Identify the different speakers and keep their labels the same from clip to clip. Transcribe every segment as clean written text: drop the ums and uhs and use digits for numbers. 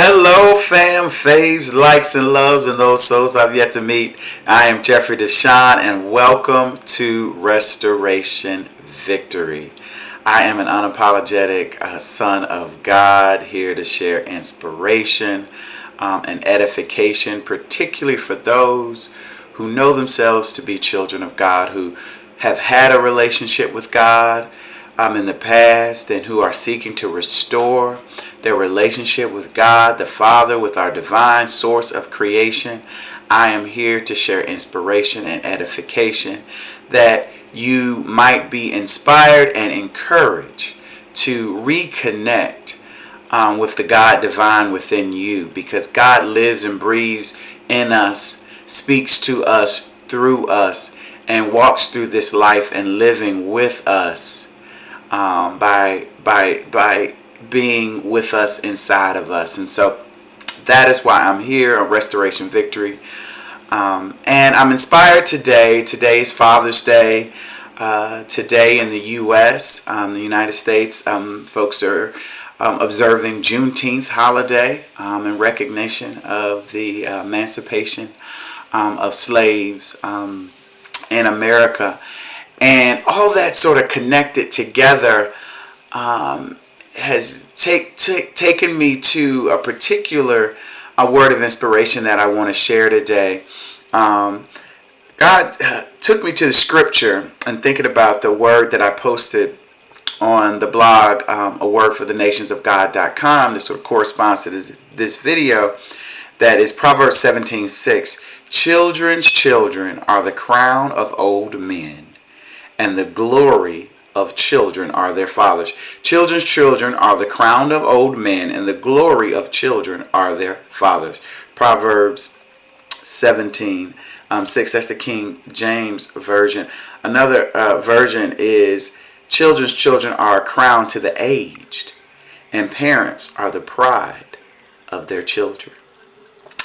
Speaker 1: Hello, fam, faves, likes, and loves, and those souls I've yet to meet. I am Jeffrey DeShawn, and welcome to Restoration Victory. I am an unapologetic son of God, here to share inspiration and edification, particularly for those who know themselves to be children of God, who have had a relationship with God in the past, and who are seeking to restore their relationship with God the Father, with our divine source of creation. I am here to share inspiration and edification that you might be inspired and encouraged to reconnect with the God divine within you, because God lives and breathes in us, speaks to us through us, and walks through this life and living with us by being with us inside of us. And so that is why I'm here on Restoration Victory. And I'm inspired today. Today is Father's Day. Today in the U.S., the United States, folks are observing Juneteenth holiday in recognition of the emancipation of slaves in America. And all that sort of connected together has taken me to a particular word of inspiration that I want to share today. God took me to the scripture and thinking about the word that I posted on the blog, awordforthenationsofgod.com, that sort of corresponds to this video, that is Proverbs 17:6. Children's children are the crown of old men, and the glory of children are their fathers. Children's children are the crown of old men, and the glory of children are their fathers. Proverbs 17:6. That's the King James Version. Another version is, children's children are a crown to the aged, and parents are the pride of their children.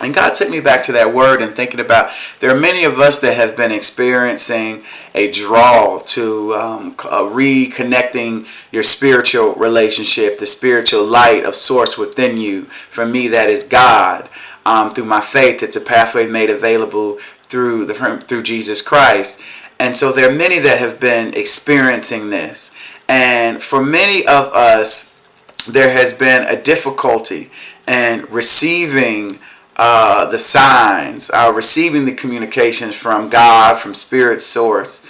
Speaker 1: And God took me back to that word and thinking about, there are many of us that have been experiencing a draw to reconnecting your spiritual relationship, the spiritual light of source within you. For me, that is God. Through my faith, it's a pathway made available through Jesus Christ. And so there are many that have been experiencing this. And for many of us, there has been a difficulty in receiving the signs, receiving the communications from God, from Spirit source,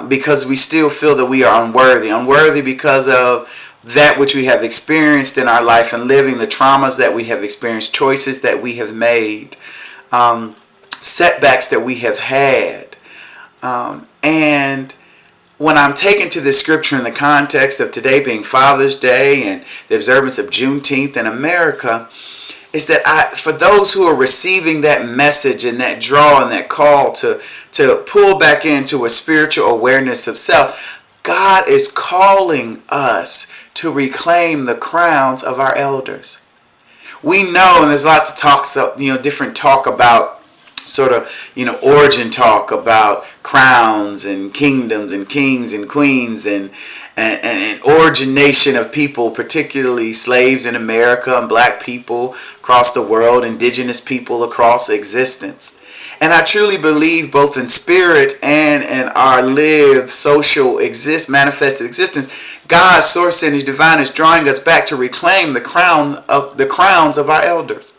Speaker 1: because we still feel that we are unworthy because of that which we have experienced in our life and living, the traumas that we have experienced, choices that we have made, setbacks that we have had. And when I'm taken to this scripture in the context of today being Father's Day and the observance of Juneteenth in America, is that for those who are receiving that message and that draw and that call to pull back into a spiritual awareness of self, God is calling us to reclaim the crowns of our elders. We know, and there's lots of talk, different talk about sort of, origin talk about crowns and kingdoms and kings and queens and origination of people, particularly slaves in America and black people across the world, indigenous people across existence. And I truly believe, both in spirit and in our lived social manifested existence, God's source and His divine is drawing us back to reclaim the crowns of our elders.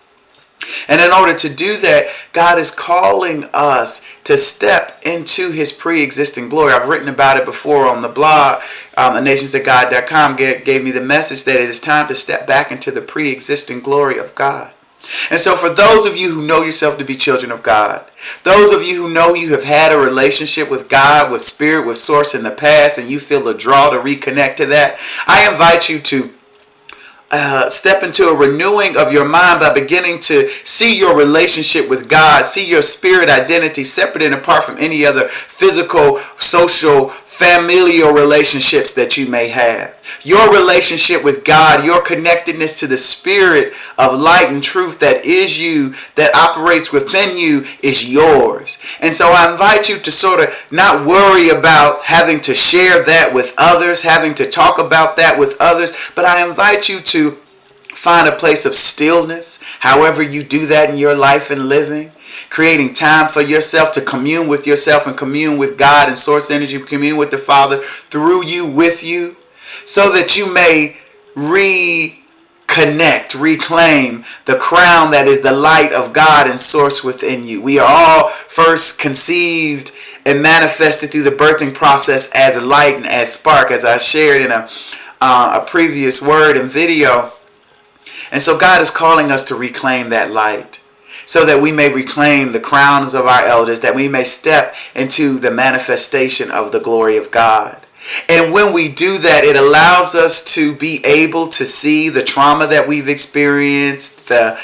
Speaker 1: And in order to do that, God is calling us to step into His pre-existing glory. I've written about it before on the blog. thenationsofgod.com gave me the message that it is time to step back into the pre-existing glory of God. And so for those of you who know yourself to be children of God, those of you who know you have had a relationship with God, with Spirit, with Source in the past, and you feel a draw to reconnect to that, I invite you to step into a renewing of your mind by beginning to see your relationship with God, see your spirit identity separate and apart from any other physical, social, familial relationships that you may have. Your relationship with God, your connectedness to the spirit of light and truth that is you, that operates within you, is yours. And so I invite you to sort of not worry about having to share that with others, having to talk about that with others, but I invite you to Find a place of stillness, however you do that in your life and living. Creating time for yourself to commune with yourself and commune with God and source energy, commune with the Father through you, with you, so that you may reconnect, reclaim the crown that is the light of God and source within you. We are all first conceived and manifested through the birthing process as light and as spark, as I shared in a previous word and video. And so God is calling us to reclaim that light, so that we may reclaim the crowns of our elders, that we may step into the manifestation of the glory of God. And when we do that, it allows us to be able to see the trauma that we've experienced, the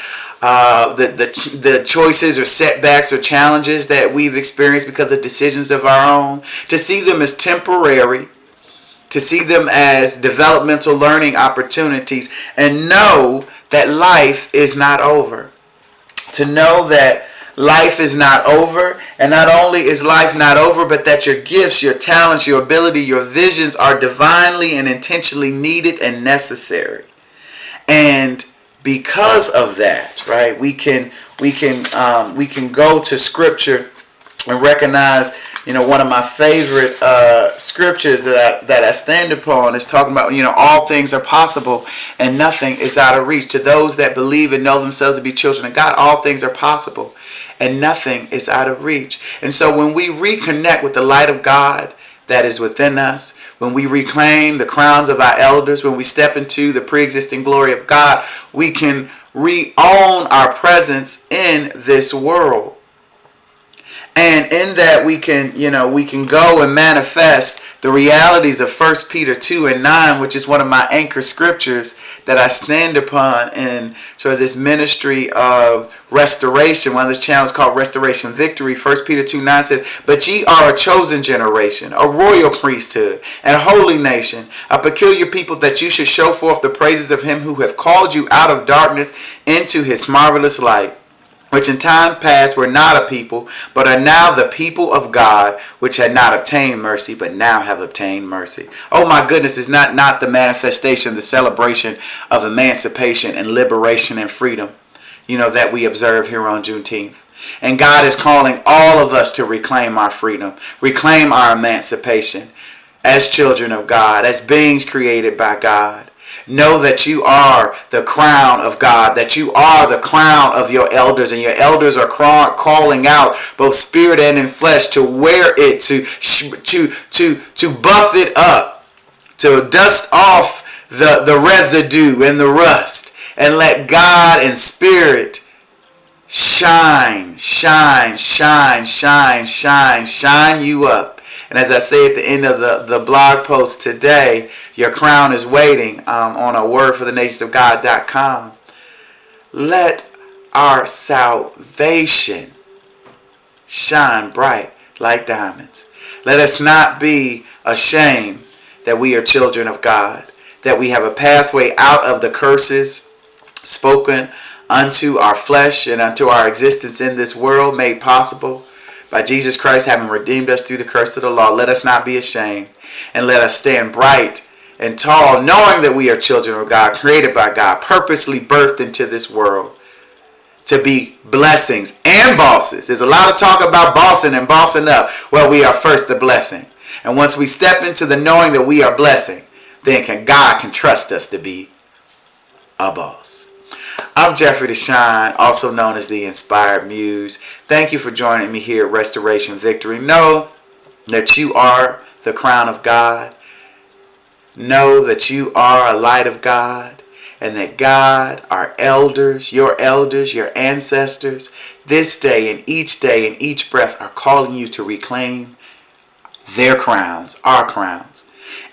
Speaker 1: choices or setbacks or challenges that we've experienced because of decisions of our own, to see them as temporary, to see them as developmental learning opportunities, and know that life is not over. To know that life is not over, and not only is life not over, but that your gifts, your talents, your ability, your visions are divinely and intentionally needed and necessary. And because of that, right, we can go to Scripture and recognize, one of my favorite scriptures that I stand upon is talking about, all things are possible and nothing is out of reach. To those that believe and know themselves to be children of God, all things are possible and nothing is out of reach. And so when we reconnect with the light of God that is within us, when we reclaim the crowns of our elders, when we step into the pre-existing glory of God, we can re-own our presence in this world. And in that we can go and manifest the realities of 1 Peter 2 and 9, which is one of my anchor scriptures that I stand upon in sort of this ministry of restoration. One of these channels called Restoration Victory. 1 Peter 2 9 says, "But ye are a chosen generation, a royal priesthood, and a holy nation, a peculiar people, that you should show forth the praises of him who hath called you out of darkness into his marvelous light, which in time past were not a people, but are now the people of God, which had not obtained mercy, but now have obtained mercy." Oh my goodness, is not the manifestation, the celebration of emancipation and liberation and freedom, that we observe here on Juneteenth. And God is calling all of us to reclaim our freedom, reclaim our emancipation as children of God, as beings created by God. Know that you are the crown of God, that you are the crown of your elders, and your elders are calling out, both spirit and in flesh, to wear it, to buff it up, to dust off the residue and the rust, and let God and spirit shine you up. And as I say at the end of the blog post today, your crown is waiting on a wordforthenationsofgod.com. Let our salvation shine bright like diamonds. Let us not be ashamed that we are children of God, that we have a pathway out of the curses spoken unto our flesh and unto our existence in this world, made possible by Jesus Christ having redeemed us through the curse of the law. Let us not be ashamed, and let us stand bright and tall, knowing that we are children of God, created by God, purposely birthed into this world to be blessings and bosses. There's a lot of talk about bossing and bossing up. Well, we are first the blessing. And once we step into the knowing that we are blessing, then God can trust us to be a boss. I'm Jeffrey DeShawn, also known as the Inspired Muse. Thank you for joining me here at Restoration Victory. Know that you are the crown of God. Know that you are a light of God, and that God, our elders, your ancestors, this day and each breath are calling you to reclaim their crowns, our crowns,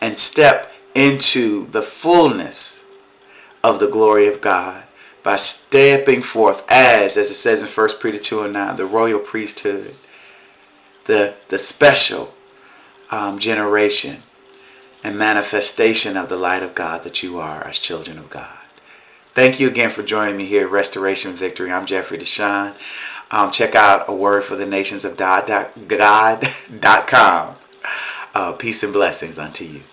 Speaker 1: and step into the fullness of the glory of God by stepping forth as it says in 1 Peter 2 and 9, the royal priesthood, the special generation and manifestation of the light of God that you are as children of God. Thank you again for joining me here at Restoration Victory. I'm Jeffrey DeShawn. Check out a wordforthenationsofgod.com. Peace and blessings unto you.